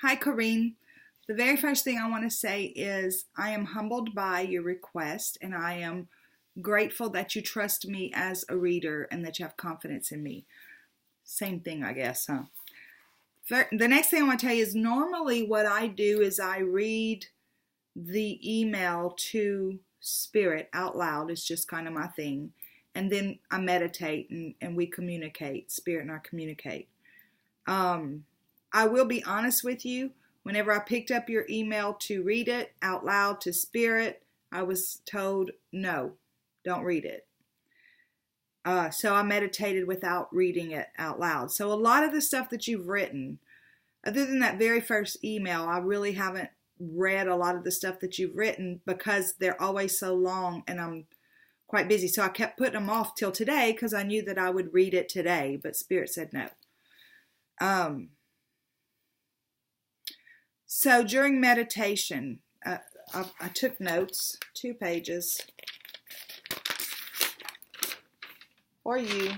Hi, Corine. The very first thing I want to say is I am humbled by your request and I am grateful that you trust me as a reader and that you have confidence in me. Same thing, I guess, huh? The next thing I want to tell you is normally what I do is I read the email to Spirit out loud. It's just kind of my thing. And then I meditate and we communicate. Spirit and I communicate. I will be honest with you. Whenever I picked up your email to read it out loud to Spirit, I was told, no, don't read it. So I meditated without reading it out loud. So a lot of the stuff that you've written, other than that very first email, I really haven't read a lot of the stuff that you've written because they're always so long and I'm quite busy. So I kept putting them off till today because I knew that I would read it today, but Spirit said no. So during meditation, I took notes, 2 pages for you,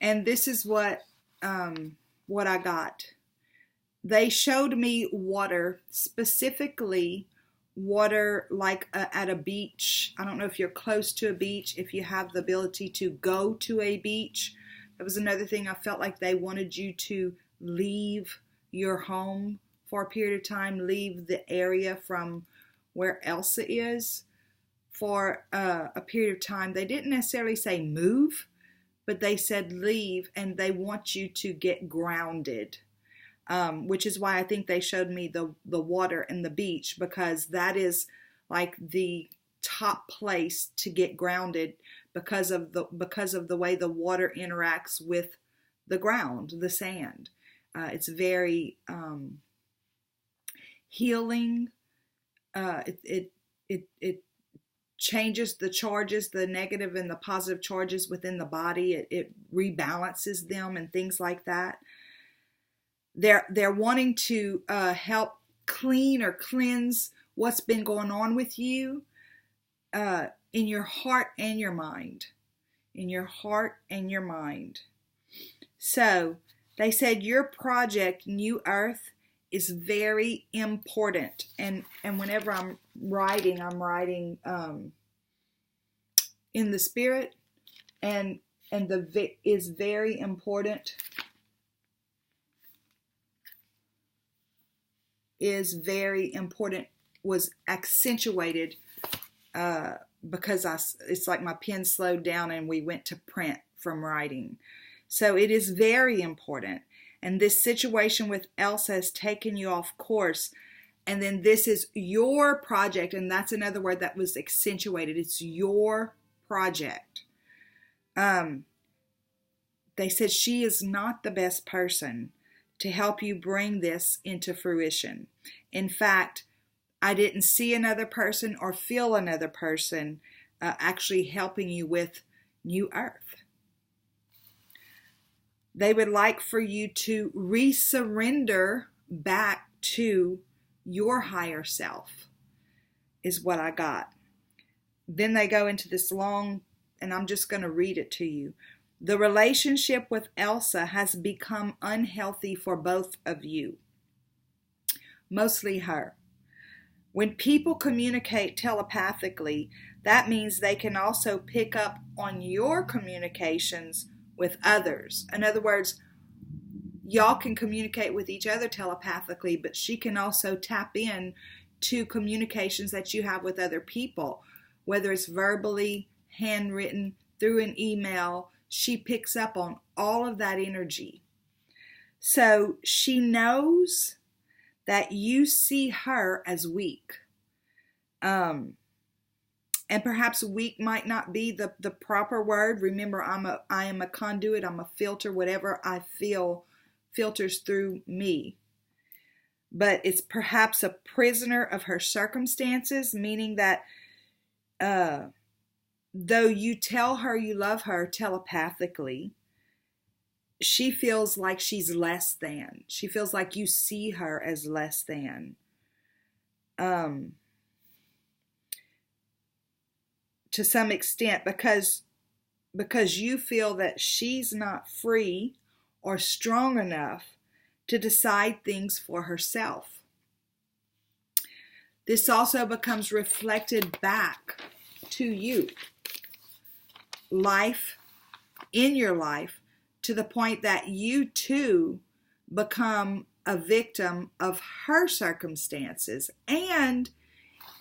and this is what I got. They showed me water, specifically water like at a beach. I don't know if you're close to a beach, if you have the ability to go to a beach. That was another thing. I felt like they wanted you to leave your home for a period of time, leave the area from where Elsa is for a period of time. They didn't necessarily say move, but they said leave, and they want you to get grounded, which is why I think they showed me the water and the beach, because that is like the top place to get grounded because of the way the water interacts with the ground, the sand. It's very healing. It changes the charges, the negative and the positive charges within the body. It rebalances them and things like that. They're wanting to help clean or cleanse what's been going on with you in your heart and your mind. In your heart and your mind. So they said your project, New Earth, is very important. And whenever I'm writing in the Spirit, and the is very important. Is very important was accentuated because it's like my pen slowed down and we went to print from writing. So it is very important. And this situation with Elsa has taken you off course. And then this is your project. And that's another word that was accentuated. It's your project. They said she is not the best person to help you bring this into fruition. In fact, I didn't see another person or feel another person actually helping you with New Earth. They would like for you to resurrender back to your higher self, is what I got. Then they go into this long, and I'm just going to read it to you. The relationship with Elsa has become unhealthy for both of you, mostly her. When people communicate telepathically, that means they can also pick up on your communications with others. In other words, y'all can communicate with each other telepathically, but she can also tap in to communications that you have with other people, whether it's verbally, handwritten, through an email. She picks up on all of that energy. So she knows that you see her as weak. And perhaps weak might not be the proper word. Remember, I am a conduit, I'm a filter. Whatever I feel filters through me. But it's perhaps a prisoner of her circumstances, meaning that though you tell her you love her telepathically, she feels like she's less than. She feels like you see her as less than. To some extent, because you feel that she's not free or strong enough to decide things for herself. This also becomes reflected back to you. Life in your life, to the point that you too become a victim of her circumstances and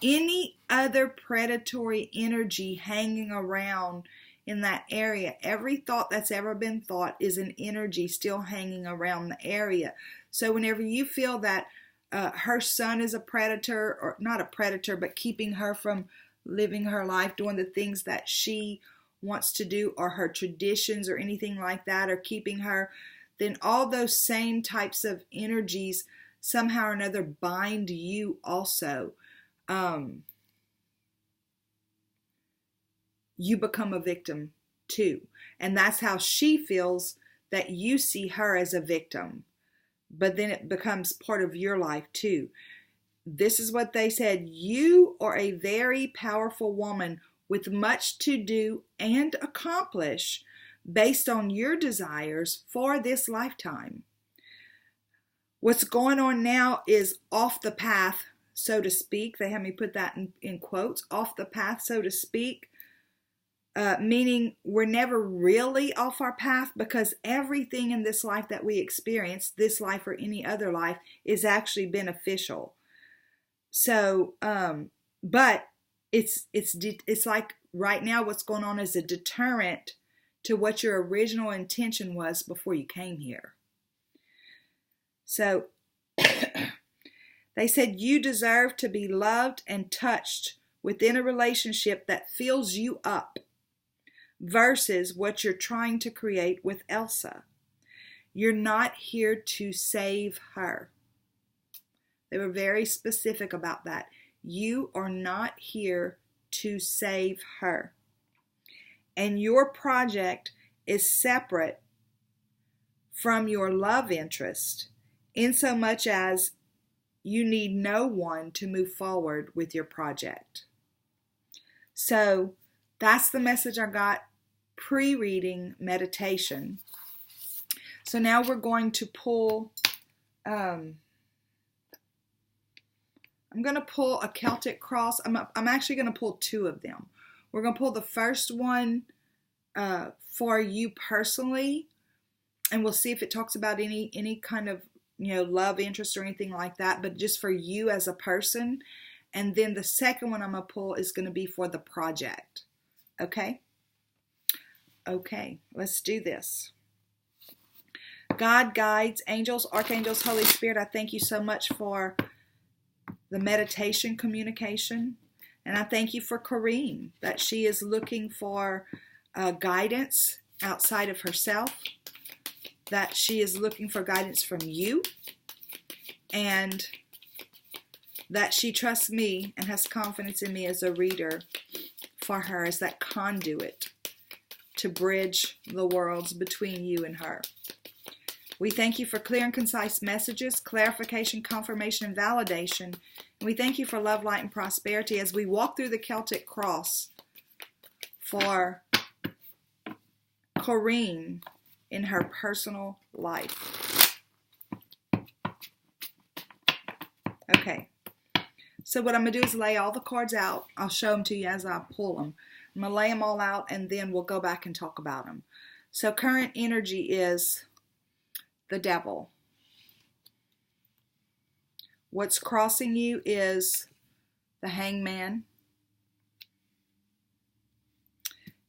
any other predatory energy hanging around in that area. Every thought that's ever been thought is an energy still hanging around the area. So whenever you feel that her son is a predator, or not a predator, but keeping her from living her life, doing the things that she wants to do, or her traditions or anything like that, or keeping her, then all those same types of energies somehow or another bind you also. You become a victim too. And that's how she feels, that you see her as a victim. But then it becomes part of your life too. This is what they said. You are a very powerful woman with much to do and accomplish based on your desires for this lifetime. What's going on now is off the path, so to speak. They have me put that in quotes, off the path, so to speak. Meaning we're never really off our path, because everything in this life that we experience, this life or any other life, is actually beneficial. So, but it's like right now what's going on is a deterrent to what your original intention was before you came here. So they said you deserve to be loved and touched within a relationship that fills you up, versus what you're trying to create with Elsa. You're not here to save her. They were very specific about that. You are not here to save her. And your project is separate from your love interest, in so much as you need no one to move forward with your project. So that's the message I got pre-reading meditation. So now we're going to pull, I'm going to pull a Celtic cross. I'm actually going to pull two of them. We're going to pull the first one for you personally, and we'll see if it talks about any kind of, love interest or anything like that, but just for you as a person. And then the second one I'm going to pull is going to be for the project. Okay? Okay, let's do this. God, guides, angels, archangels, Holy Spirit, I thank you so much for the meditation communication. And I thank you for Corine, that she is looking for guidance outside of herself, that she is looking for guidance from you, and that she trusts me and has confidence in me as a reader for her, as that conduit to bridge the worlds between you and her. We thank you for clear and concise messages, clarification, confirmation, and validation. And we thank you for love, light, and prosperity as we walk through the Celtic cross for Corine in her personal life. Okay. So what I'm going to do is lay all the cards out. I'll show them to you as I pull them. I'm going to lay them all out, and then we'll go back and talk about them. So current energy is the devil. What's crossing you is the hangman.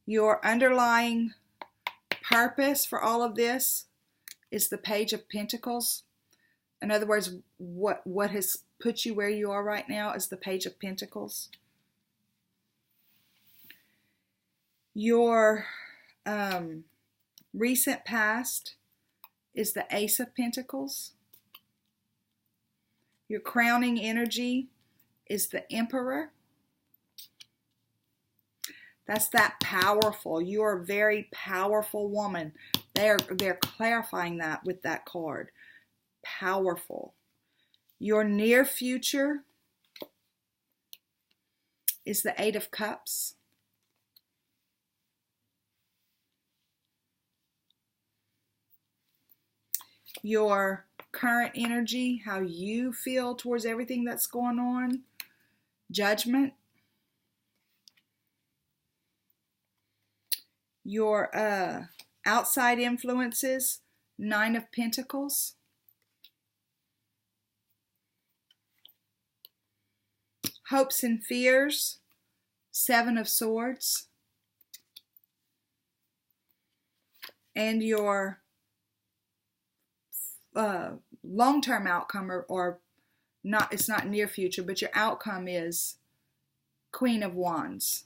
Your underlying purpose for all of this is the Page of Pentacles. In other words, what has put you where you are right now is the Page of Pentacles. Your recent past is the Ace of Pentacles. Your crowning energy is the Emperor. That's that powerful. You're a very powerful woman. They're clarifying that with that card. Powerful. Your near future is the Eight of Cups. Your current energy, how you feel towards everything that's going on. Judgment. Your outside influences. 9 of Pentacles. Hopes and fears. 7 of Swords. And your long-term outcome, or not, it's not near future, but your outcome is Queen of Wands.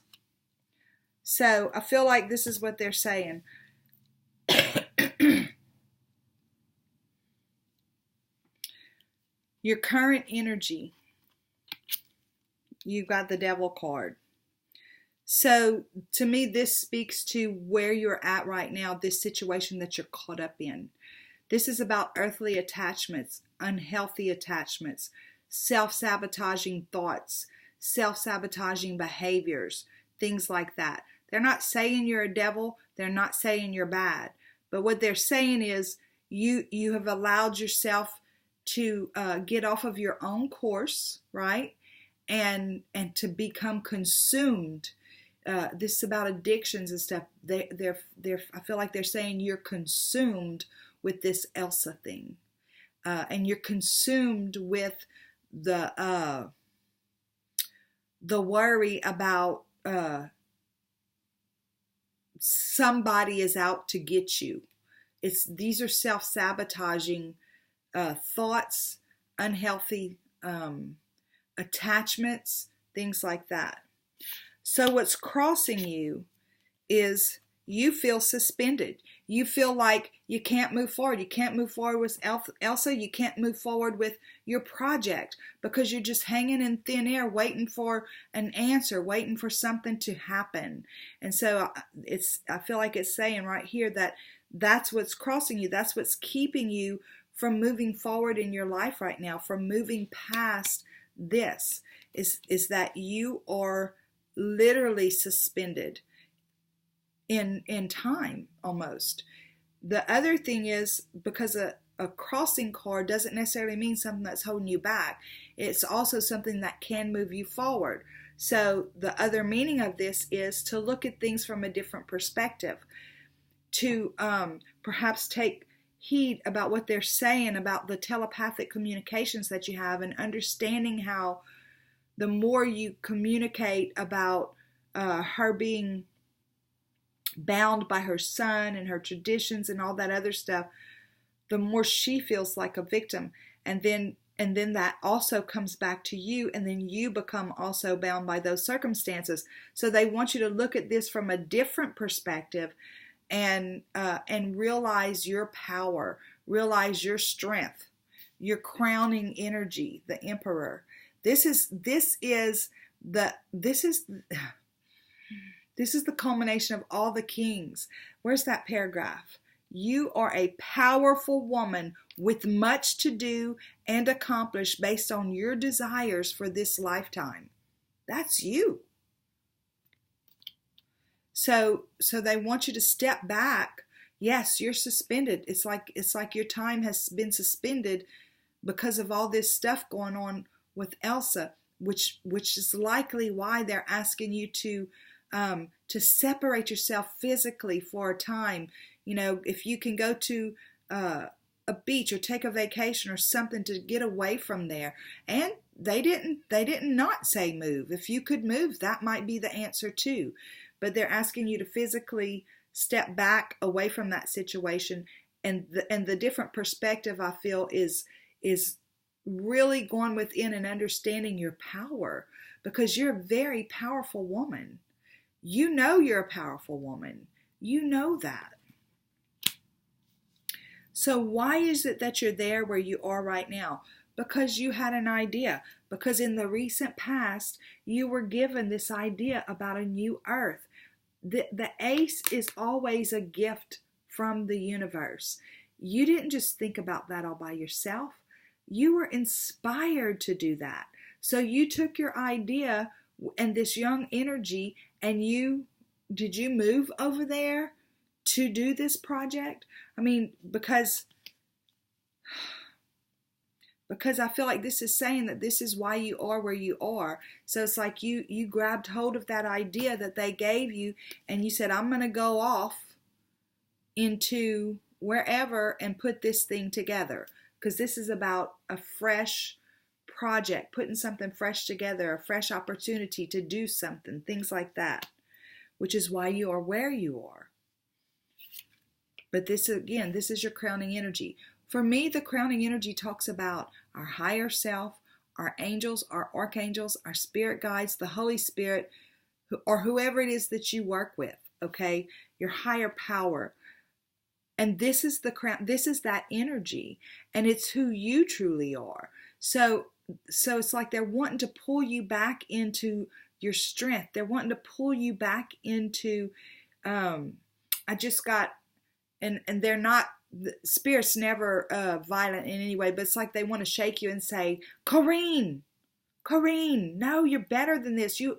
So I feel like this is what they're saying. Your current energy, you've got the Devil card. So to me, this speaks to where you're at right now, this situation that you're caught up in. This is about earthly attachments, unhealthy attachments, self-sabotaging thoughts, self-sabotaging behaviors, things like that. They're not saying you're a devil. They're not saying you're bad. But what they're saying is you have allowed yourself to get off of your own course, right? And to become consumed. This is about addictions and stuff. They're I feel like they're saying you're consumed with this Elsa thing, and you're consumed with the worry about somebody is out to get you. These are self-sabotaging thoughts, unhealthy attachments, things like that. So what's crossing you is you feel suspended. You feel like you can't move forward. You can't move forward with Elsa. You can't move forward with your project because you're just hanging in thin air waiting for an answer, waiting for something to happen. And so I feel like it's saying right here that that's what's crossing you. That's what's keeping you from moving forward in your life right now, from moving past this, is that you are literally suspended in time almost. The other thing is, because a crossing card doesn't necessarily mean something that's holding you back. It's also something that can move you forward. So the other meaning of this is to look at things from a different perspective, to perhaps take heed about what they're saying about the telepathic communications that you have, and understanding how the more you communicate about her being bound by her son and her traditions and all that other stuff, the more she feels like a victim. And then that also comes back to you, and then you become also bound by those circumstances. So they want you to look at this from a different perspective, and realize your power, realize your strength, your crowning energy, the Emperor. This is the culmination of all the kings. Where's that paragraph? You are a powerful woman with much to do and accomplish based on your desires for this lifetime. That's you. So they want you to step back. Yes, you're suspended. It's like your time has been suspended because of all this stuff going on with Elsa, which is likely why they're asking you to separate yourself physically for a time. You know, if you can go to a beach or take a vacation or something to get away from there. And they didn't not say move. If you could move, that might be the answer too. But they're asking you to physically step back away from that situation. And the different perspective, I feel, is really going within and understanding your power, because you're a very powerful woman. You know you're a powerful woman. You know that. So why is it that you're there where you are right now? Because you had an idea. Because in the recent past, you were given this idea about a new earth. The ace is always a gift from the universe. You didn't just think about that all by yourself. You were inspired to do that. So you took your idea and this young energy, and did you move over there to do this project? I mean, because because I feel like this is saying that this is why you are where you are. So it's like you grabbed hold of that idea that they gave you, and you said, I'm going to go off into wherever and put this thing together, because this is about a fresh project, putting something fresh together, a fresh opportunity to do something, things like that, which is why you are where you are. But this, again, this is your crowning energy. For me, the crowning energy talks about our higher self, our angels, our archangels, our spirit guides, the Holy Spirit, or whoever it is that you work with, okay? Your higher power. And this is the crown, this is that energy, and it's who you truly are. So it's like they're wanting to pull you back into your strength. They're wanting to pull you back into, I just got, and they're not, the spirit's never violent in any way, but it's like they want to shake you and say, Corine, no, you're better than this. You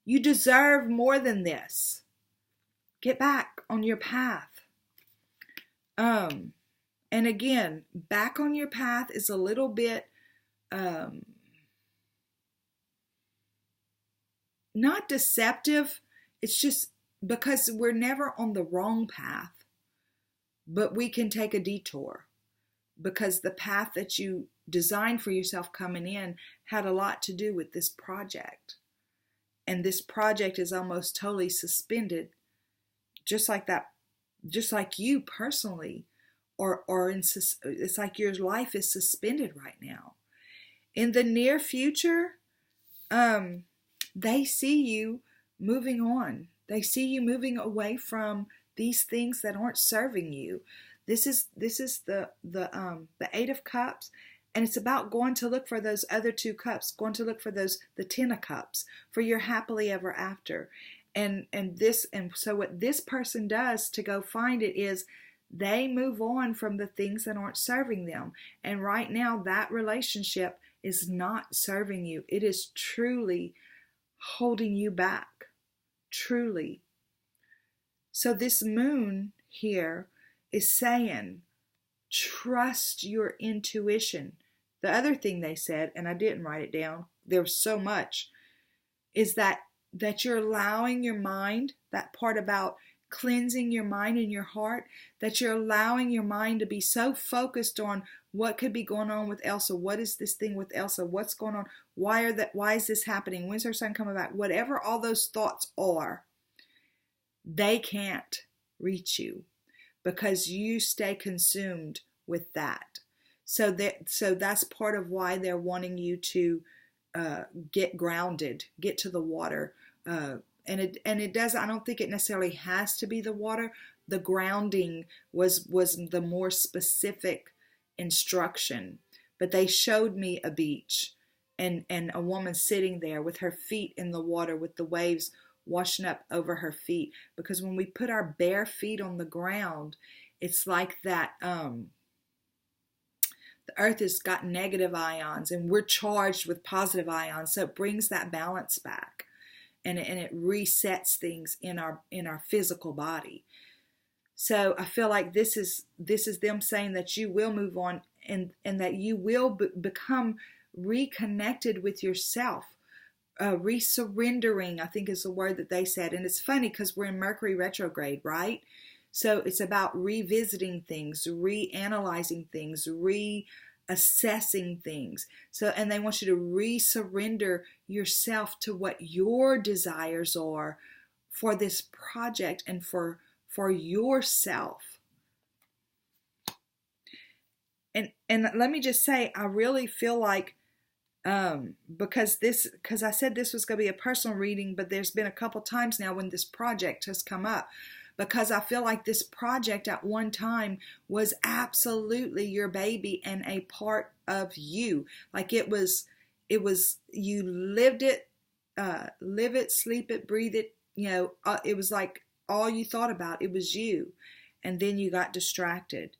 deserve more than this. Get back on your path. And again, back on your path is a little bit, not deceptive. It's just because we're never on the wrong path, but we can take a detour, because the path that you designed for yourself coming in had a lot to do with this project. And this project is almost totally suspended, just like that, just like you personally, it's like your life is suspended right now. In the near future, they see you moving on. They see you moving away from these things that aren't serving you. This is the Eight of Cups, and it's about going to look for those other two cups, going to look for the Ten of Cups, for your happily ever after. And so what this person does to go find it is they move on from the things that aren't serving them. And right now, that relationship is not serving you. It is truly holding you back. Truly. So this moon here is saying, trust your intuition. The other thing they said, and I didn't write it down, there was so much, is that you're allowing your mind, that part about cleansing your mind and your heart, that you're allowing your mind to be so focused on what could be going on with Elsa. What is this thing with Elsa? What's going on? Why is this happening? When's her son coming back? Whatever all those thoughts are, they can't reach you because you stay consumed with that. So that's part of why they're wanting you to get grounded, get to the water. And it does. I don't think it necessarily has to be the water. The grounding was the more specific instruction. But they showed me a beach and a woman sitting there with her feet in the water, with the waves washing up over her feet. Because when we put our bare feet on the ground, it's like that. The earth has got negative ions, and we're charged with positive ions, so it brings that balance back. And it resets things in our physical body. So I feel like this is them saying that you will move on, and that you will become reconnected with yourself, resurrendering, I think is the word that they said. And it's funny because we're in Mercury retrograde, right? So it's about revisiting things, reanalyzing things, assessing things. So, and they want you to resurrender yourself to what your desires are for this project and for yourself. And let me just say, I really feel like because I said this was going to be a personal reading, but there's been a couple times now when this project has come up. Because I feel like this project at one time was absolutely your baby and a part of you. Like it was, you lived it, live it, sleep it, breathe it. It was like all you thought about, it was you. And then you got distracted.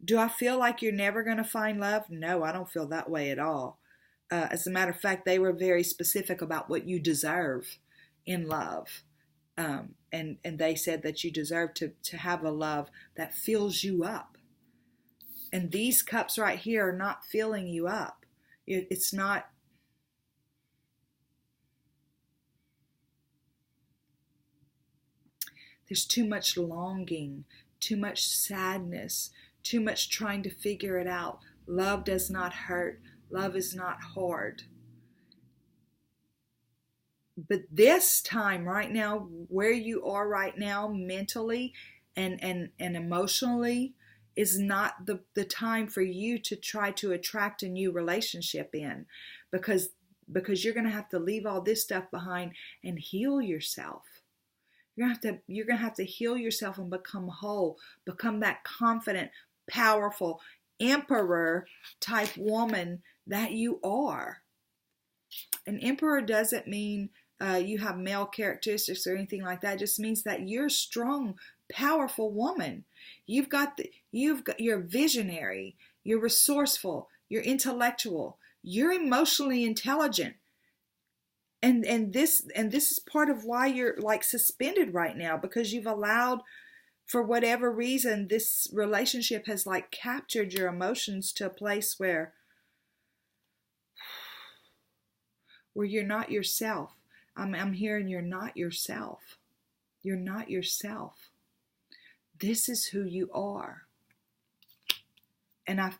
Do I feel like you're never going to find love? No, I don't feel that way at all. As a matter of fact, they were very specific about what you deserve in love. And they said that you deserve to have a love that fills you up. And these cups right here are not filling you up. It's not. There's too much longing, too much sadness, too much trying to figure it out. Love does not hurt. Love is not hard. But this time right now, where you are right now mentally and emotionally, is not the time for you to try to attract a new relationship in, because you're going to have to leave all this stuff behind and heal yourself. You're gonna have to heal yourself and become whole, become that confident, powerful, emperor type woman that you are. An emperor doesn't mean you have male characteristics or anything like that. It just means that you're a strong, powerful woman. You're visionary, you're resourceful, you're intellectual, you're emotionally intelligent. And this is part of why you're like suspended right now, because you've allowed, for whatever reason, this relationship has like captured your emotions to a place where you're not yourself. I'm hearing you're not yourself. You're not yourself. This is who you are. And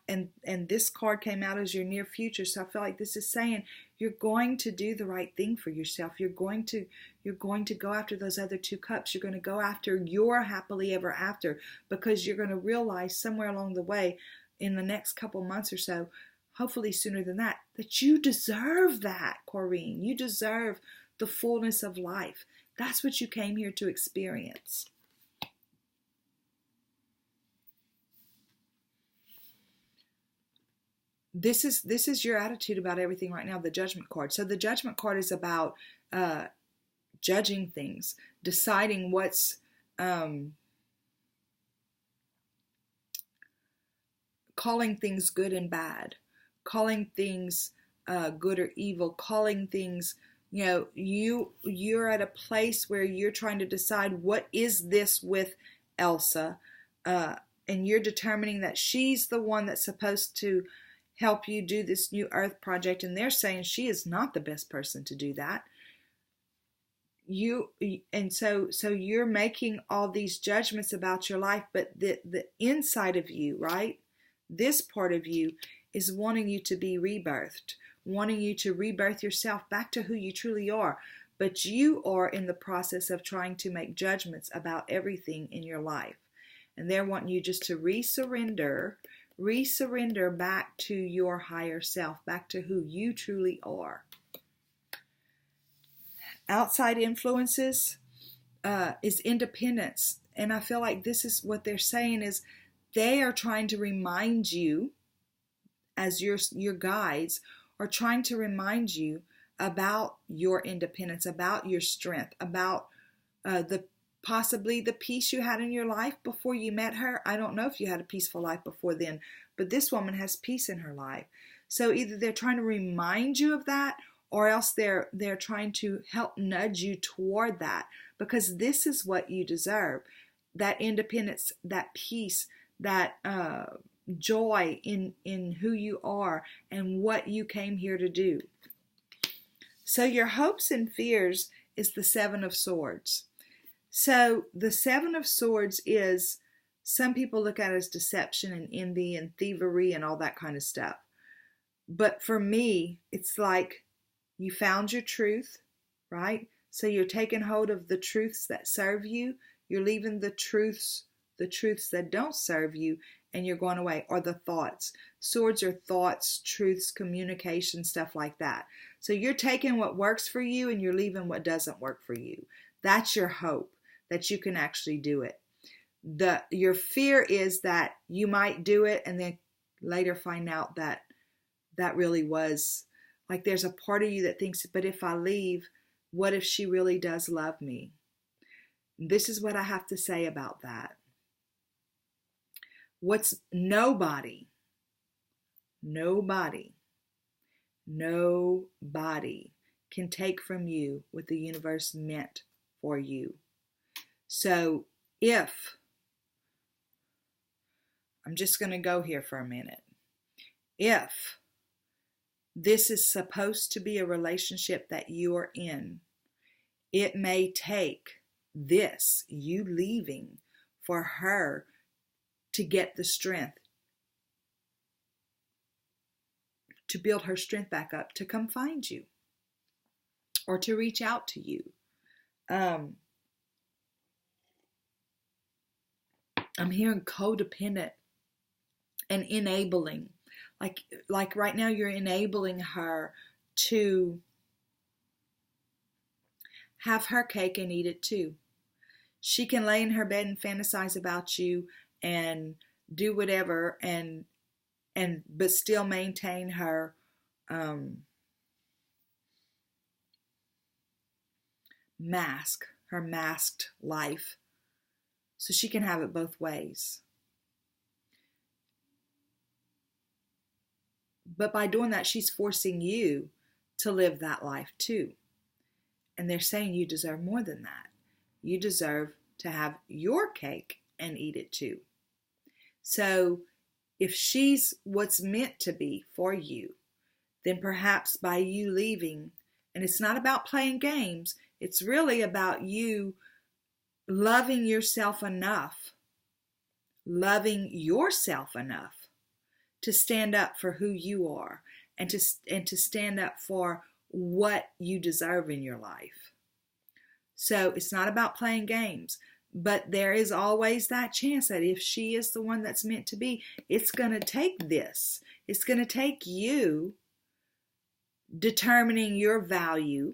this card came out as your near future, so I feel like this is saying you're going to do the right thing for yourself. You're going to go after those other two cups. You're going to go after your happily ever after, because you're going to realize somewhere along the way, in the next couple months or so, hopefully sooner than that you deserve that, Corine. You deserve the fullness of life. That's what you came here to experience. This is your attitude about everything right now, the Judgment card. So the Judgment card is about judging things, deciding what's calling things good and bad, calling things good or evil, calling things, you're at a place where you're trying to decide, what is this with Elsa? And you're determining that she's the one that's supposed to help you do this new earth project, and they're saying she is not the best person to do that. So you're making all these judgments about your life, but the inside of you, right? This part of you is wanting you to be rebirthed, wanting you to rebirth yourself back to who you truly are. But you are in the process of trying to make judgments about everything in your life. And they're wanting you just to resurrender back to your higher self, back to who you truly are. Outside influences is independence. And I feel like this is what they're saying, is they are trying to remind you, as your guides are trying to remind you about your independence, about your strength, about possibly the peace you had in your life before you met her. I don't know if you had a peaceful life before then, but this woman has peace in her life. So either they're trying to remind you of that, or else they're trying to help nudge you toward that, because this is what you deserve. That independence, that peace, that joy in who you are and what you came here to do. So your hopes and fears is the Seven of Swords. So the Seven of Swords is, some people look at it as deception and envy and thievery and all that kind of stuff. But for me, it's like you found your truth, right? So you're taking hold of the truths that serve you. You're leaving the truths that don't serve you, and you're going away. Or the thoughts. Swords are thoughts, truths, communication, stuff like that. So you're taking what works for you and you're leaving what doesn't work for you. That's your hope, that you can actually do it. Your fear is that you might do it and then later find out that really was, like, there's a part of you that thinks, but if I leave, what if she really does love me? This is what I have to say about that. Nobody can take from you what the universe meant for you. So if I'm just going to go here for a minute. If this is supposed to be a relationship that you are in, it may take this, you leaving, for her to get the strength, to build her strength back up, to come find you or to reach out to you. I'm hearing codependent and enabling. Like right now you're enabling her to have her cake and eat it too. She can lay in her bed and fantasize about you and do whatever and but still maintain her her masked life, so she can have it both ways. But by doing that, she's forcing you to live that life too. And they're saying you deserve more than that. You deserve to have your cake and eat it too. So if she's what's meant to be for you, then perhaps by you leaving, and it's not about playing games, it's really about you loving yourself enough to stand up for who you are and to stand up for what you deserve in your life. So it's not about playing games, but there is always that chance that if she is the one that's meant to be, it's going to take this. It's going to take you determining your value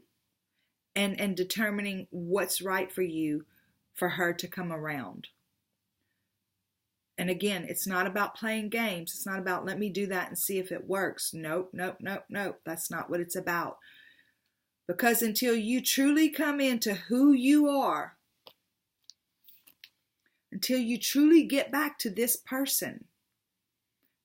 and determining what's right for you for her to come around. And again, it's not about playing games. It's not about, let me do that and see if it works. Nope. That's not what it's about. Because until you truly come into who you are, until you truly get back to this person,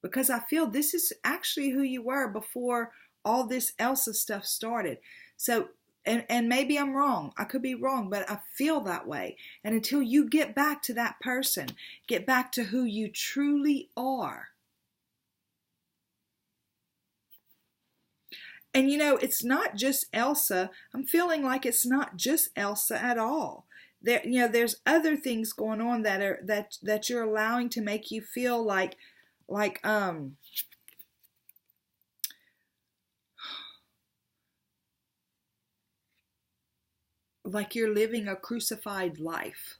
because I feel this is actually who you were before all this Elsa stuff started. So, and maybe I'm wrong. I could be wrong, but I feel that way. And until you get back to that person, get back to who you truly are. And you know, it's not just Elsa. I'm feeling like it's not just Elsa at all. There's other things going on that you're allowing to make you feel like you're living a crucified life.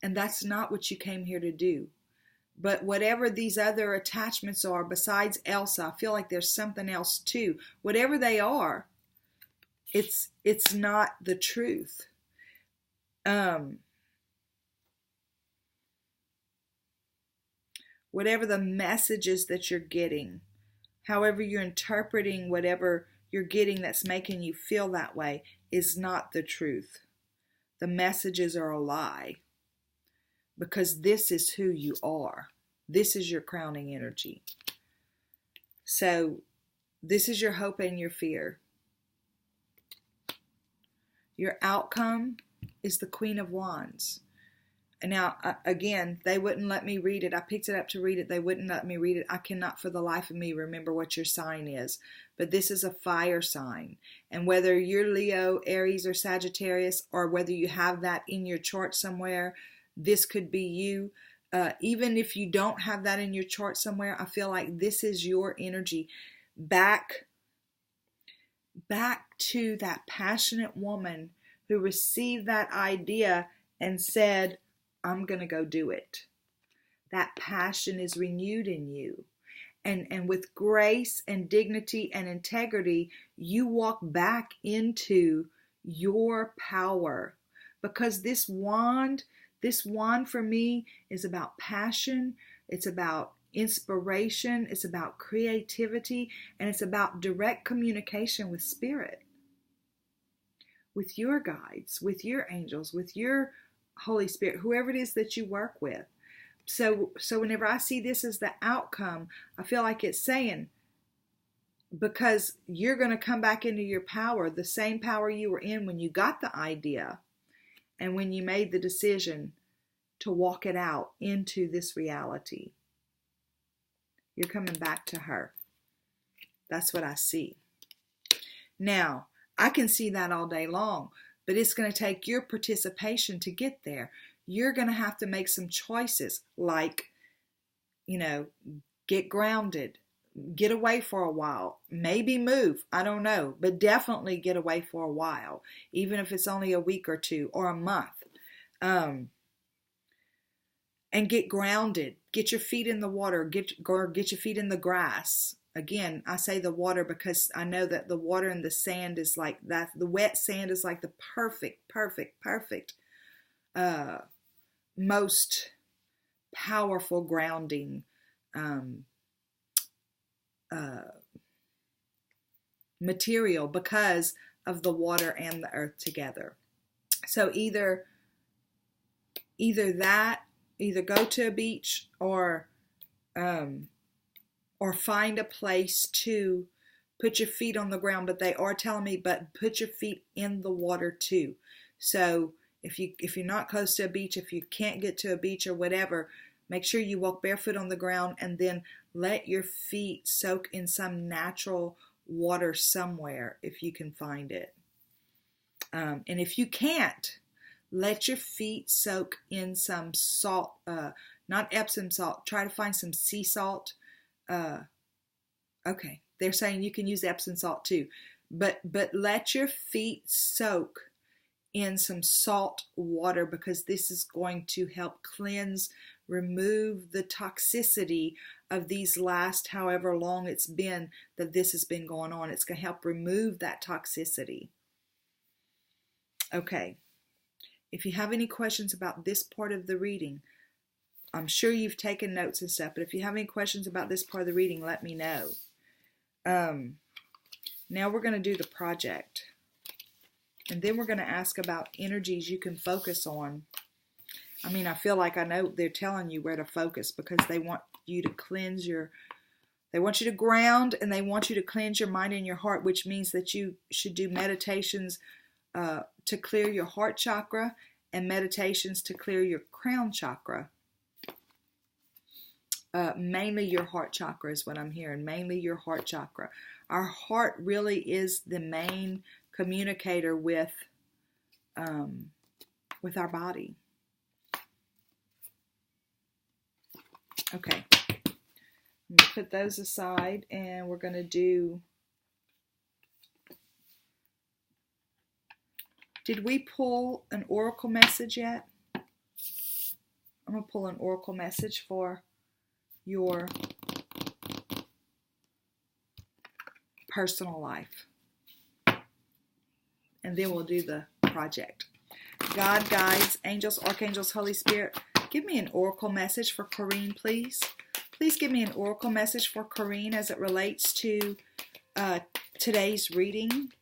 And that's not what you came here to do. But whatever these other attachments are besides Elsa, I feel like there's something else too. Whatever they are, it's not the truth. Whatever the messages that you're getting, however you're interpreting whatever you're getting that's making you feel that way, is not the truth. The messages are a lie. Because this is who you are. This is your crowning energy. So this is your hope and your fear. Your outcome is the Queen of Wands. And now, again, they wouldn't let me read it. I picked it up to read it. They wouldn't let me read it. I cannot for the life of me remember what your sign is. But this is a fire sign. And whether you're Leo, Aries, or Sagittarius, or whether you have that in your chart somewhere, this could be you. Even if you don't have that in your chart somewhere, I feel like this is your energy. Back to that passionate woman who received that idea and said, I'm going to go do it. That passion is renewed in you. And with grace and dignity and integrity, you walk back into your power. Because this wand for me is about passion. It's about inspiration. It's about creativity. And it's about direct communication with spirit. With your guides, with your angels, with your Holy Spirit, whoever it is that you work with. So whenever I see this as the outcome, I feel like it's saying, because you're going to come back into your power, the same power you were in when you got the idea and when you made the decision to walk it out into this reality. You're coming back to her. That's what I see. Now, I can see that all day long, but it's going to take your participation to get there. You're going to have to make some choices like, get grounded, get away for a while, maybe move, I don't know, but definitely get away for a while, even if it's only a week or two or a month. And get grounded, get your feet in the water, get your feet in the grass. Again, I say the water because I know that the water and the sand is like that. The wet sand is like the perfect most powerful grounding material because of the water and the earth together. So either go to a beach or find a place to put your feet on the ground. But they are telling me, but put your feet in the water too. So if you're not close to a beach, if you can't get to a beach or whatever, make sure you walk barefoot on the ground and then let your feet soak in some natural water somewhere if you can find it. And if you can't, let your feet soak in some salt, not Epsom salt. Try to find some sea salt. Okay, they're saying you can use Epsom salt too. But let your feet soak in some salt water because this is going to help cleanse, remove the toxicity of these last however long it's been that this has been going on. It's going to help remove that toxicity. Okay. If you have any questions about this part of the reading, I'm sure you've taken notes and stuff, but if you have any questions about this part of the reading, let me know. Now we're going to do the project. And then we're going to ask about energies you can focus on. I mean, I feel like I know they're telling you where to focus because they want you to cleanse they want you to ground and they want you to cleanse your mind and your heart, which means that you should do meditations to clear your heart chakra and meditations to clear your crown chakra. Mainly your heart chakra is what I'm hearing. Mainly your heart chakra. Our heart really is the main communicator with our body. Okay. I'm going to put those aside and we're going to do... Did we pull an oracle message yet? I'm going to pull an oracle message for your personal life. And then we'll do the project. God, guides, angels, archangels, Holy Spirit, give me an oracle message for Corine, please. Please give me an oracle message for Corine as it relates to today's reading.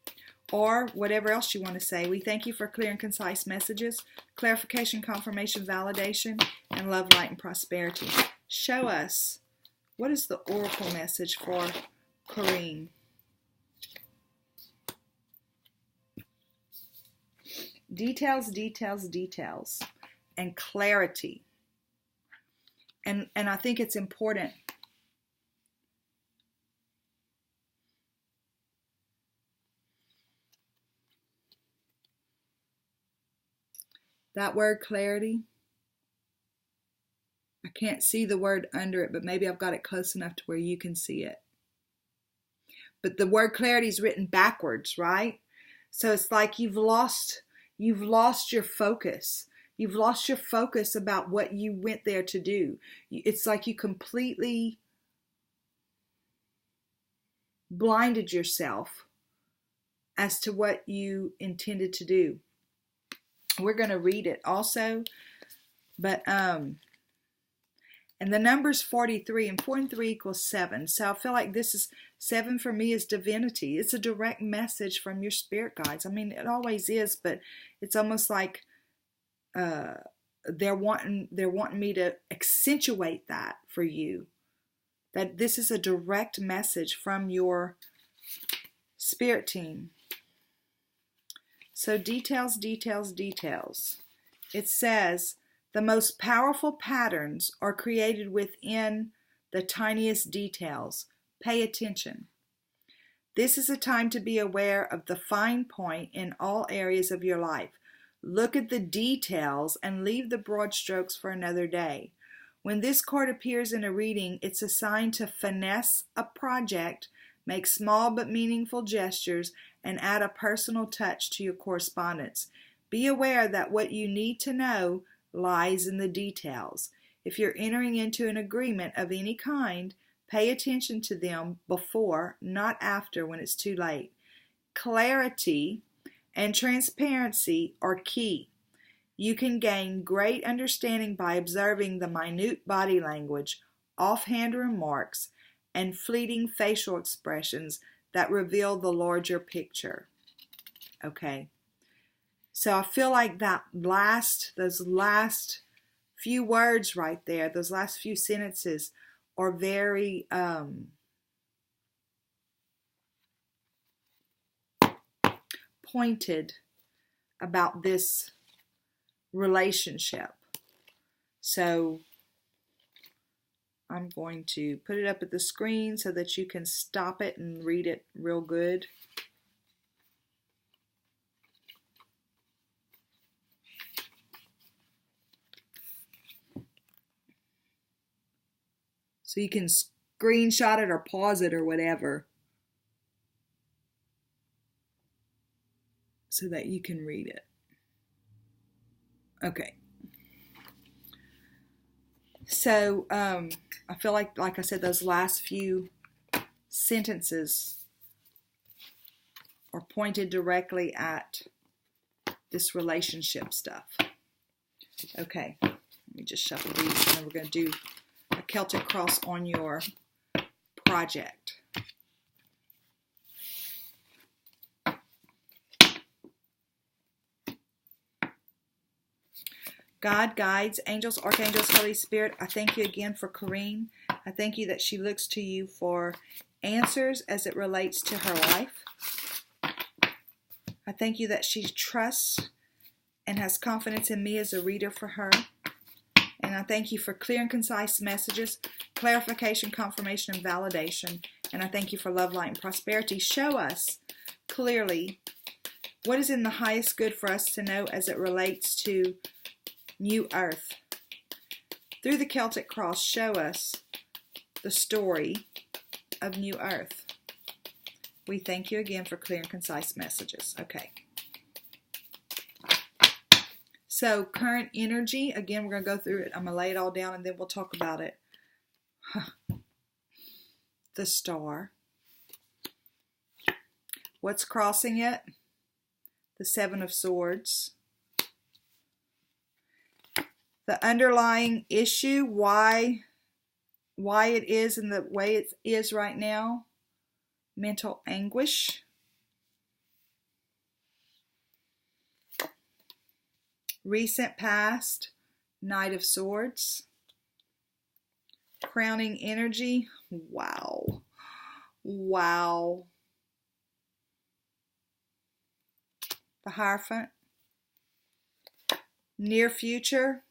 Or whatever else you want to say. We thank you for clear and concise messages, clarification, confirmation, validation, and love, light, and prosperity. Show us, what is the oracle message for Corine? Details, details, details, and clarity. And I think it's important. That word clarity, I can't see the word under it, but maybe I've got it close enough to where you can see it. But the word clarity is written backwards, right? So it's like you've lost your focus. You've lost your focus about what you went there to do. It's like you completely blinded yourself as to what you intended to do. We're going to read it also, but and the number's 43, and 4 and 3 equals 7. So I feel like this is 7 for me is divinity. It's a direct message from your spirit guides. I mean, it always is, but it's almost like they're wanting me to accentuate that for you. That this is a direct message from your spirit team. So details, details, details. It says, the most powerful patterns are created within the tiniest details. Pay attention. This is a time to be aware of the fine point in all areas of your life. Look at the details and leave the broad strokes for another day. When this card appears in a reading, it's a sign to finesse a project, make small but meaningful gestures, and add a personal touch to your correspondence. Be aware that what you need to know lies in the details. If you're entering into an agreement of any kind, pay attention to them before, not after, when it's too late. Clarity and transparency are key. You can gain great understanding by observing the minute body language, offhand remarks, and fleeting facial expressions that reveal the larger picture. Okay. So I feel like those last few words right there, those last few sentences are very pointed about this relationship. So I'm going to put it up at the screen so that you can stop it and read it real good. So you can screenshot it or pause it or whatever so that you can read it. Okay. So I feel like I said, those last few sentences are pointed directly at this relationship stuff. Okay. Let me just shuffle these and then we're going to do a Celtic cross on your project. God, guides, angels, archangels, Holy Spirit, I thank you again for Corine. I thank you that she looks to you for answers as it relates to her life. I thank you that she trusts and has confidence in me as a reader for her. And I thank you for clear and concise messages, clarification, confirmation, and validation. And I thank you for love, light, and prosperity. Show us clearly what is in the highest good for us to know as it relates to New Earth. Through the Celtic cross, show us the story of New Earth. We thank you again for clear and concise messages. Okay. So current energy, again, we're going to go through it. I'm going to lay it all down and then we'll talk about it. The star. What's crossing it? The Seven of Swords. The underlying issue, why it is in the way it is right now. Mental anguish. Recent past, Knight of Swords. Crowning energy, wow. Wow. The Hierophant. Near future.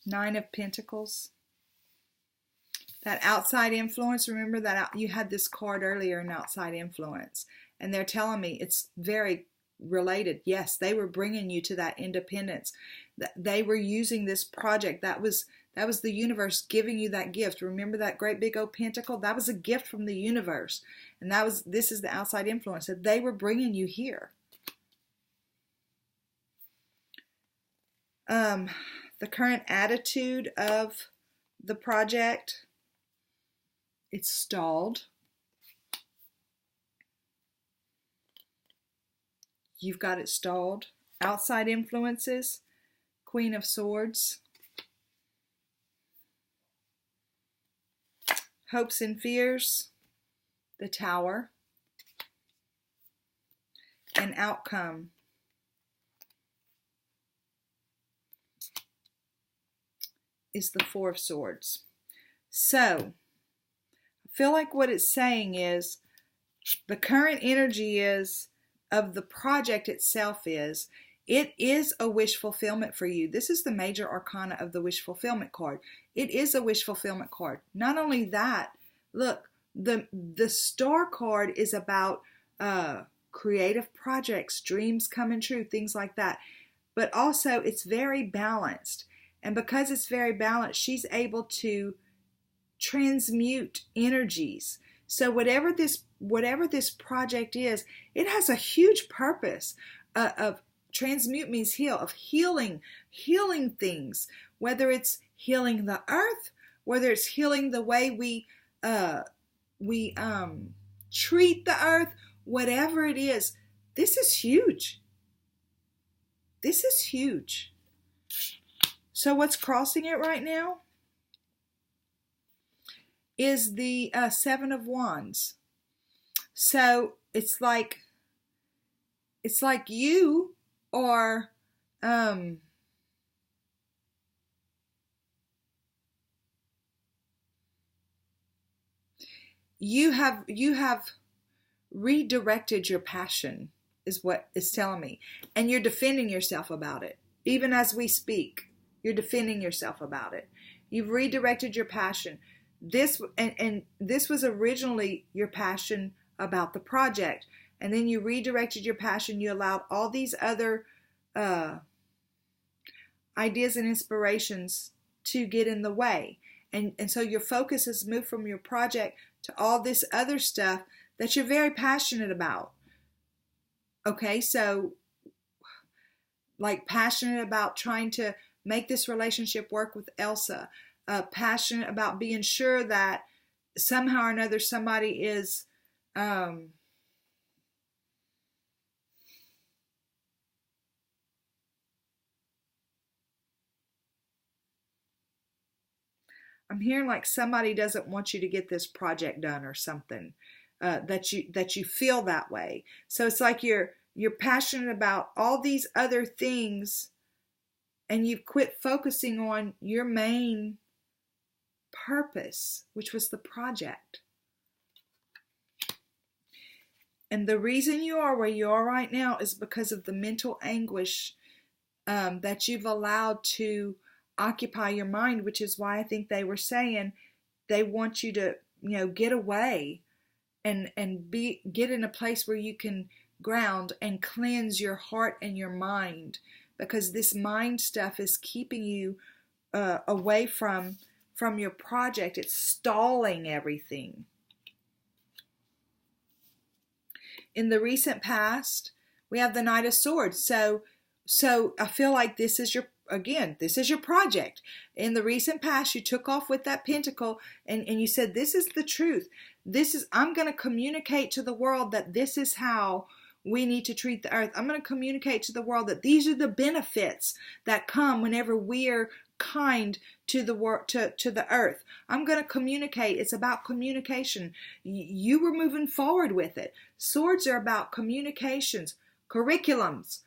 Nine of Pentacles. That outside influence, remember that you had this card earlier, an outside influence. And they're telling me it's very related. Yes, they were bringing you to that independence. They were using this project. That was the universe giving you that gift. Remember that great big old pentacle? That was a gift from the universe. And this is the outside influence. That they were bringing you here. The current attitude of the project, it's stalled. You've got it stalled. Outside influences, Queen of Swords. Hopes and fears, the Tower. And outcome, is the Four of Swords. So, I feel like what it's saying is the current energy is of the project itself is It is a wish fulfillment for you. This is the major arcana of the wish fulfillment card. It is a wish fulfillment card. Not only that, look, the star card is about creative projects, dreams coming true, things like that. But also it's very balanced. And because it's very balanced, she's able to transmute energies. So whatever this project is, it has a huge purpose of transmute means heal, of healing things, whether it's healing the earth, whether it's healing the way we treat the earth, whatever it is. This is huge. This is huge. So what's crossing it right now is the Seven of Wands. So it's like you are you have redirected your passion, is what it's telling me, and you're defending yourself about it. Even as we speak, you're defending yourself about it. You've redirected your passion. This was originally your passion about the project, and then you redirected your passion. You allowed all these other ideas and inspirations to get in the way, and so your focus has moved from your project to all this other stuff that you're very passionate about. Okay, so like passionate about trying to make this relationship work with Elsa. Passionate about being sure that somehow or another somebody is I'm hearing like somebody doesn't want you to get this project done or something, that you feel that way. So it's like you're passionate about all these other things, and you've quit focusing on your main purpose, which was the project. And the reason you are where you are right now is because of the mental anguish that you've allowed to occupy your mind, which is why I think they were saying they want you to, get away and get in a place where you can ground and cleanse your heart and your mind, because this mind stuff is keeping you away from your project. It's stalling everything. In the recent past, we have the Knight of Swords. So I feel like this is your project. In the recent past, you took off with that pentacle and you said, this is the truth. I'm going to communicate to the world that this is how we need to treat the earth. I'm going to communicate to the world that these are the benefits that come whenever we're kind to the earth. I'm going to communicate. It's about communication. You were moving forward with it. Swords are about communications, curriculums,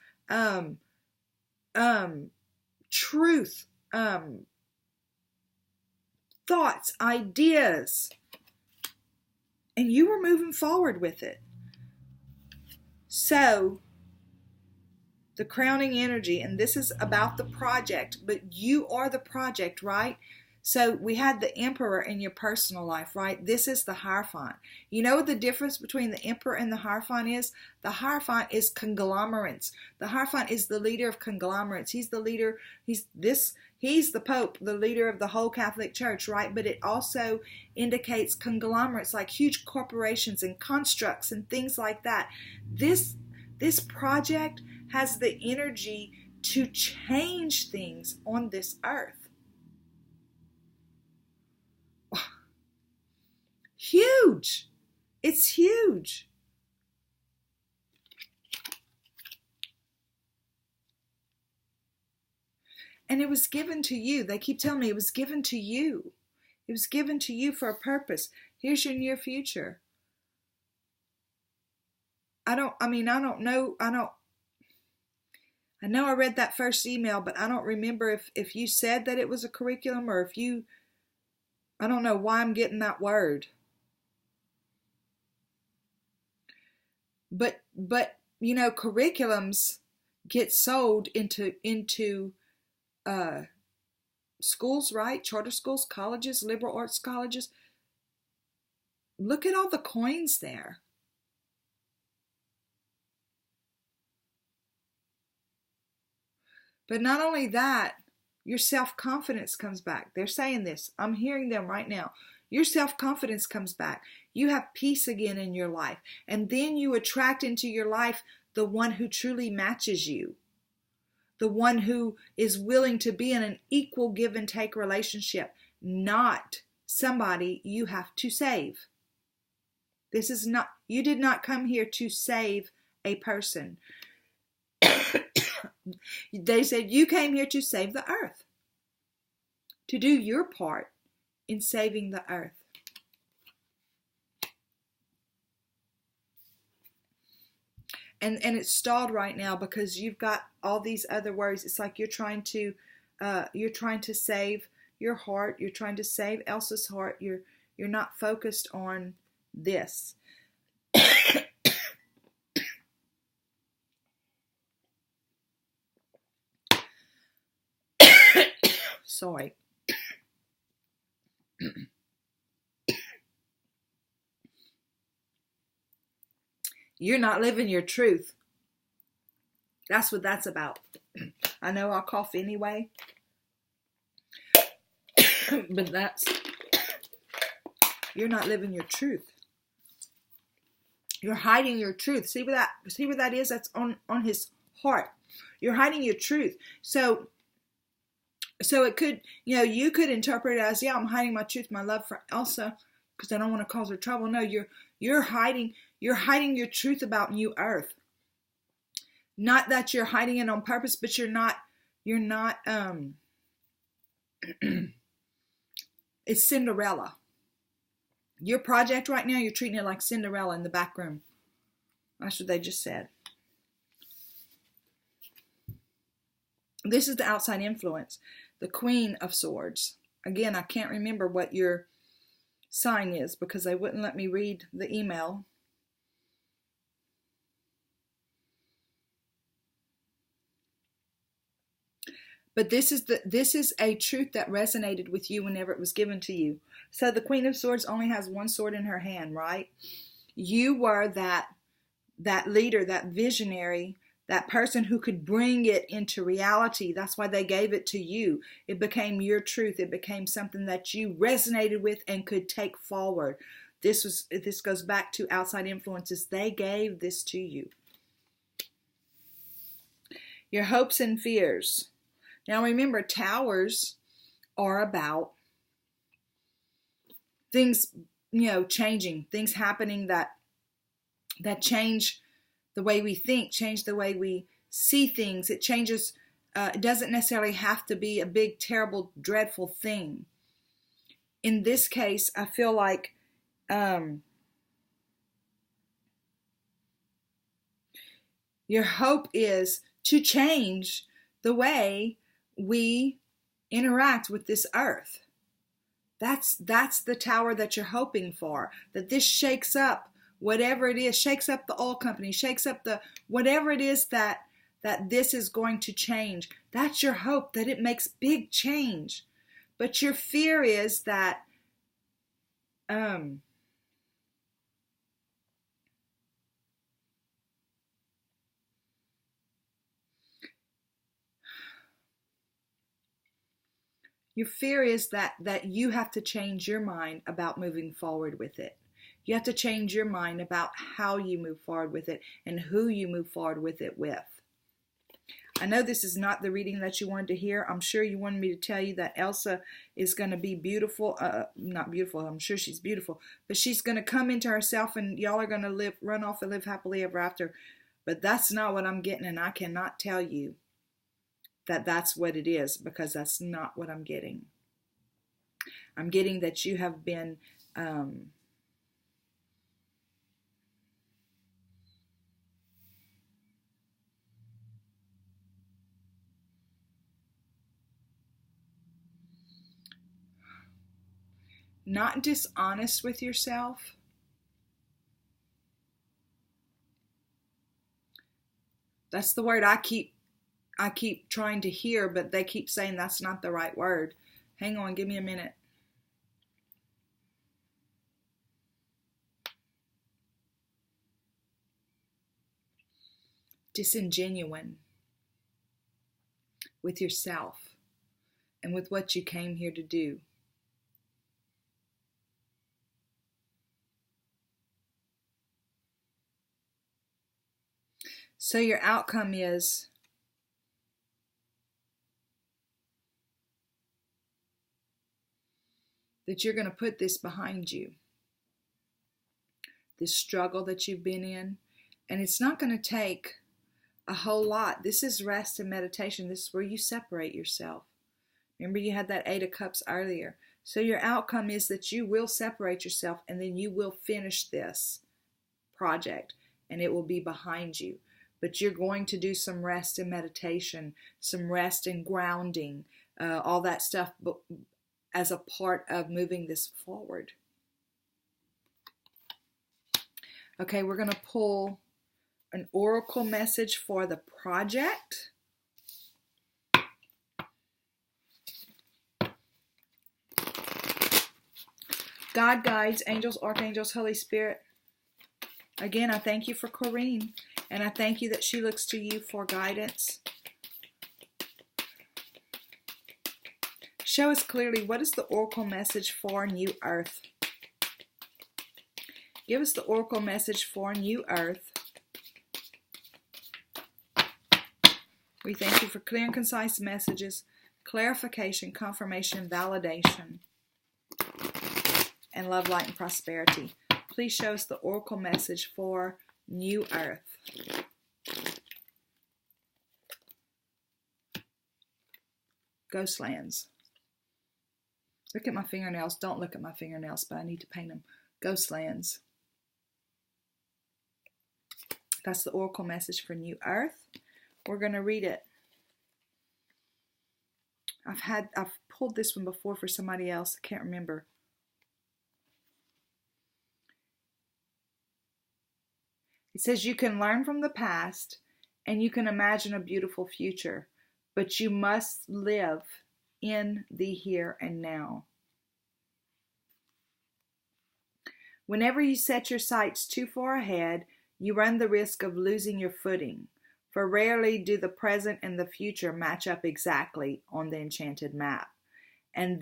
truth, thoughts, ideas, and you were moving forward with it. So the crowning energy, and this is about the project, but you are the project, right? So we had the Emperor in your personal life, right? This is the Hierophant. You know what the difference between the Emperor and the Hierophant is? The Hierophant is conglomerates. The Hierophant is the leader of conglomerates. He's the leader, he's the Pope, the leader of the whole Catholic Church, right? But it also indicates conglomerates, like huge corporations and constructs and things like that. This project has the energy to change things on this earth. Huge. It's huge. And it was given to you. They keep telling me it was given to you. It was given to you for a purpose. Here's your near future. I know I read that first email, but I don't remember if you said that it was a curriculum or I don't know why I'm getting that word. But curriculums, get sold into schools, right? Charter schools, colleges, liberal arts colleges. Look at all the coins there. But not only that, your self-confidence comes back. They're saying this. I'm hearing them right now. Your self-confidence comes back. You have peace again in your life. And then you attract into your life the one who truly matches you. The one who is willing to be in an equal give and take relationship, not somebody you have to save. This is not, you did not come here to save a person. They said you came here to save the earth, to do your part in saving the earth. And it's stalled right now because you've got all these other words. It's like you're trying to save your heart. You're trying to save Elsa's heart. You're not focused on this. Sorry. You're not living your truth. That's what that's about. I know I'll cough anyway. But you're not living your truth. You're hiding your truth. See where that is? That's on his heart. You're hiding your truth. So it could, you could interpret it as, yeah, I'm hiding my truth, my love for Elsa, because I don't want to cause her trouble. No, you're hiding your truth about New Earth. Not that you're hiding it on purpose, but you're not it's Cinderella. Your project right now, you're treating it like Cinderella in the back room. That's what they just said. This is the outside influence. The Queen of Swords. Again, I can't remember what your sign is because they wouldn't let me read the email. But this is a truth that resonated with you whenever it was given to you. So the Queen of Swords only has one sword in her hand, right? You were that leader, that visionary, that person who could bring it into reality. That's why they gave it to you. It became your truth. It became something that you resonated with and could take forward. This goes back to outside influences. They gave this to you. Your hopes and fears. Now remember, towers are about things, changing, things happening that change the way we think, change the way we see things. It changes, it doesn't necessarily have to be a big, terrible, dreadful thing. In this case, I feel like your hope is to change the way we interact with this earth. That's the tower that you're hoping for, that this shakes up whatever it is, shakes up the oil company, shakes up the whatever it is that this is going to change. That's your hope, that it makes big change. But your fear is that your fear is that you have to change your mind about moving forward with it. You have to change your mind about how you move forward with it and who you move forward with it with. I know this is not the reading that you wanted to hear. I'm sure you wanted me to tell you that Elsa is going to be beautiful. Not beautiful. I'm sure she's beautiful. But she's going to come into herself and y'all are going to run off and live happily ever after. But that's not what I'm getting, and I cannot tell you that that's what it is, because that's not what I'm getting. I'm getting that you have been not dishonest with yourself. That's the word I keep I keep trying to hear, but they keep saying that's not the right word. Hang on, give me a minute. Disingenuine with yourself and with what you came here to do. So your outcome is that you're going to put this behind you, this struggle that you've been in, and it's not going to take a whole lot. This is rest and meditation. This is where you separate yourself. Remember, you had that 8 of Cups earlier. So your outcome is that you will separate yourself, and then you will finish this project, and it will be behind you. But you're going to do some rest and meditation, some rest and grounding, all that stuff as a part of moving this forward. Okay, we're going to pull an oracle message for the project. God, guides, angels, archangels, Holy Spirit. Again, I thank you for Corine, and I thank you that she looks to you for guidance. Show us clearly, what is the oracle message for New Earth? Give us the oracle message for New Earth. We thank you for clear and concise messages, clarification, confirmation, validation, and love, light, and prosperity. Please show us the oracle message for New Earth. Ghostlands. Look at my fingernails. Don't look at my fingernails, but I need to paint them. Ghostlands. That's the oracle message for New Earth. We're going to read it. I've pulled this one before for somebody else. I can't remember. It says you can learn from the past and you can imagine a beautiful future, but you must live in the here and now. Whenever you set your sights too far ahead, you run the risk of losing your footing, for rarely do the present and the future match up exactly on the enchanted map. And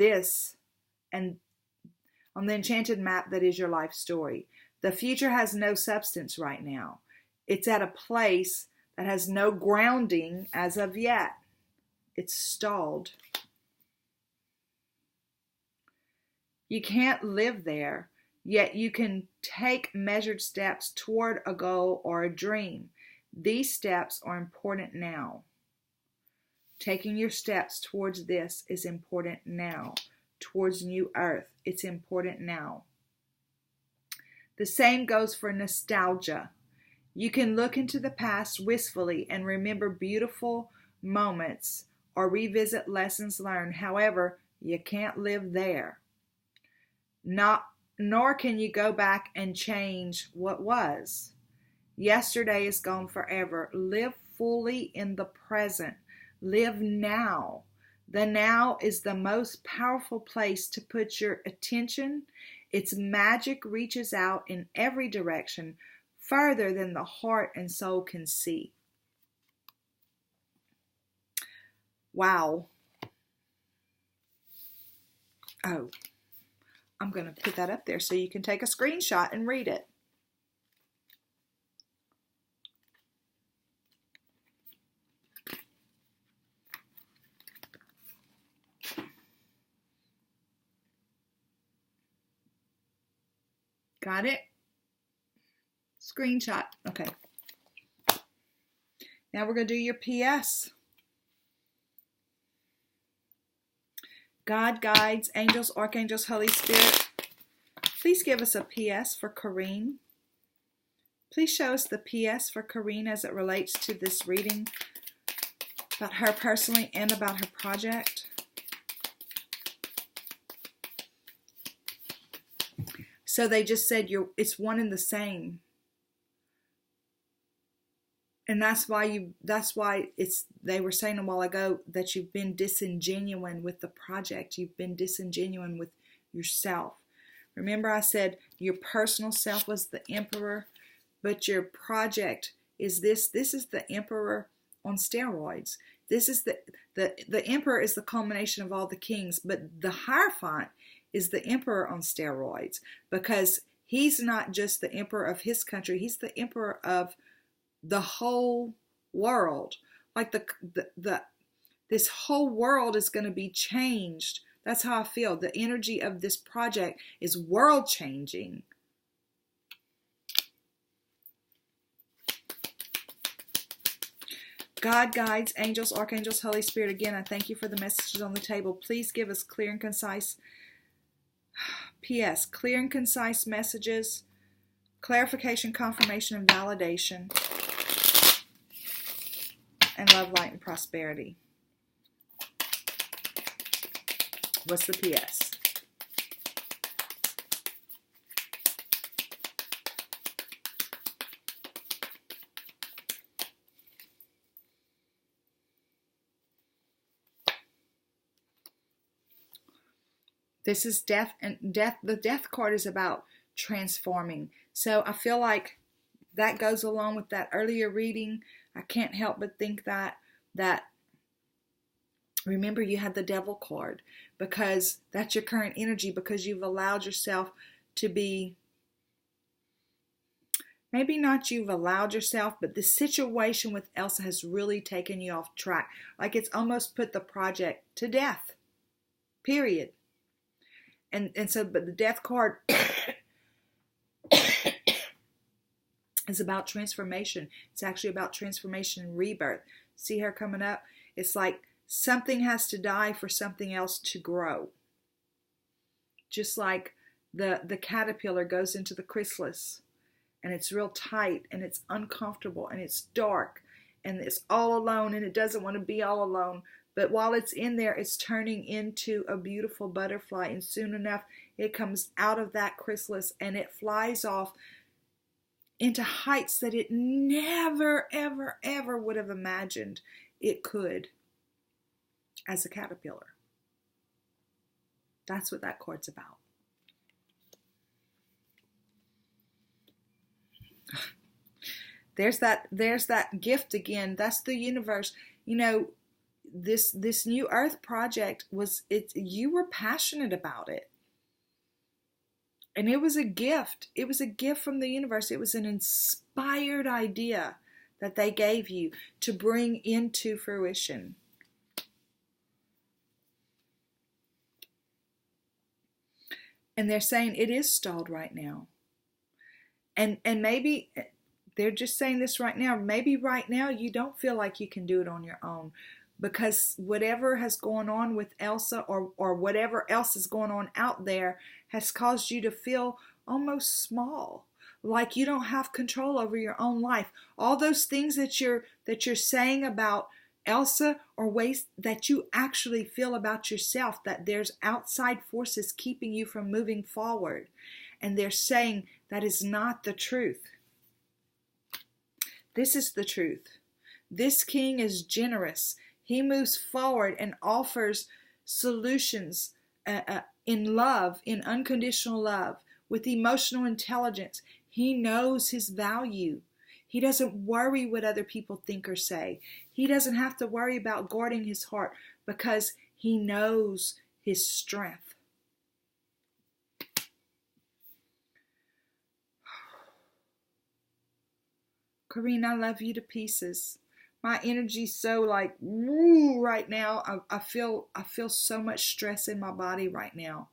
on the enchanted map that is your life story. The future has no substance right now. It's at a place that has no grounding as of yet. It's stalled. You can't live there, yet you can take measured steps toward a goal or a dream. These steps are important now. Taking your steps towards this is important now. Towards New Earth, it's important now. The same goes for nostalgia. You can look into the past wistfully and remember beautiful moments or revisit lessons learned. However, you can't live there. Nor can you go back and change what was. Yesterday is gone forever. Live fully in the present. Live now. The now is the most powerful place to put your attention. Its magic reaches out in every direction, further than the heart and soul can see. Wow. Oh, I'm going to put that up there so you can take a screenshot and read it. Got it? Screenshot. Okay. Now we're going to do your PS. God, guides, angels, archangels, Holy Spirit. Please give us a PS for Corine. Please show us the PS for Corine as it relates to this reading about her personally and about her project. So they just said it's one and the same. And they were saying a while ago that you've been disingenuine with the project. You've been disingenuine with yourself. Remember I said your personal self was the emperor, but your project is this. This is the emperor on steroids. This is the emperor is the culmination of all the kings, but the Hierophant is the emperor on steroids, because he's not just the emperor of his country, he's the emperor of the whole world. Like this whole world is going to be changed. That's how I feel. The energy of this project is world changing. God, guides, angels, archangels, Holy Spirit, again, I thank you for the messages on the table. Please give us clear and concise, P.S., clear and concise messages, clarification, confirmation, and validation, and love, light, and prosperity. What's the P.S.? This is death, and death. The death card is about transforming. So I feel like that goes along with that earlier reading. I can't help but think that remember you had the devil card, because that's your current energy, because you've allowed yourself to be, maybe not you've allowed yourself, but the situation with Elsa has really taken you off track. Like it's almost put the project to death. Period. And so, but the death card is about transformation. It's actually about transformation and rebirth. See her coming up? It's like something has to die for something else to grow. Just like the caterpillar goes into the chrysalis, and it's real tight, and it's uncomfortable, and it's dark, and it's all alone, and it doesn't want to be all alone. But while it's in there, it's turning into a beautiful butterfly. And soon enough, it comes out of that chrysalis and it flies off into heights that it never, ever, ever would have imagined it could as a caterpillar. That's what that card's about. There's that gift again. That's the universe. You know, this new earth project you were passionate about it, and it was a gift. It was a gift from the universe. It was an inspired idea that they gave you to bring into fruition. And they're saying it is stalled right now, and maybe they're just saying this right now. Maybe right now you don't feel like you can do it on your own, because whatever has gone on with Elsa or whatever else is going on out there has caused you to feel almost small, like you don't have control over your own life. All those things that you're saying about Elsa are ways that you actually feel about yourself, that there's outside forces keeping you from moving forward. And they're saying that is not the truth. This is the truth. This king is generous. He moves forward and offers solutions in love, in unconditional love, with emotional intelligence. He knows his value. He doesn't worry what other people think or say. He doesn't have to worry about guarding his heart, because he knows his strength. Corine, I love you to pieces. My energy's so like woo right now. I feel so much stress in my body right now.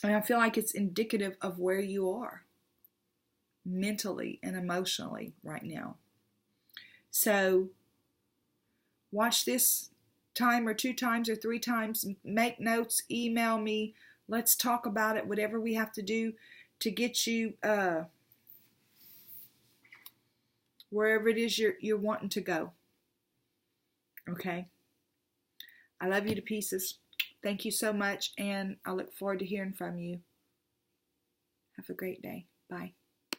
And I feel like it's indicative of where you are mentally and emotionally right now. So watch this time or 2 times or 3 times. Make notes, email me. Let's talk about it. Whatever we have to do to get you wherever it is you're wanting to go. Okay? I love you to pieces. Thank you so much, and I look forward to hearing from you. Have a great day. Bye.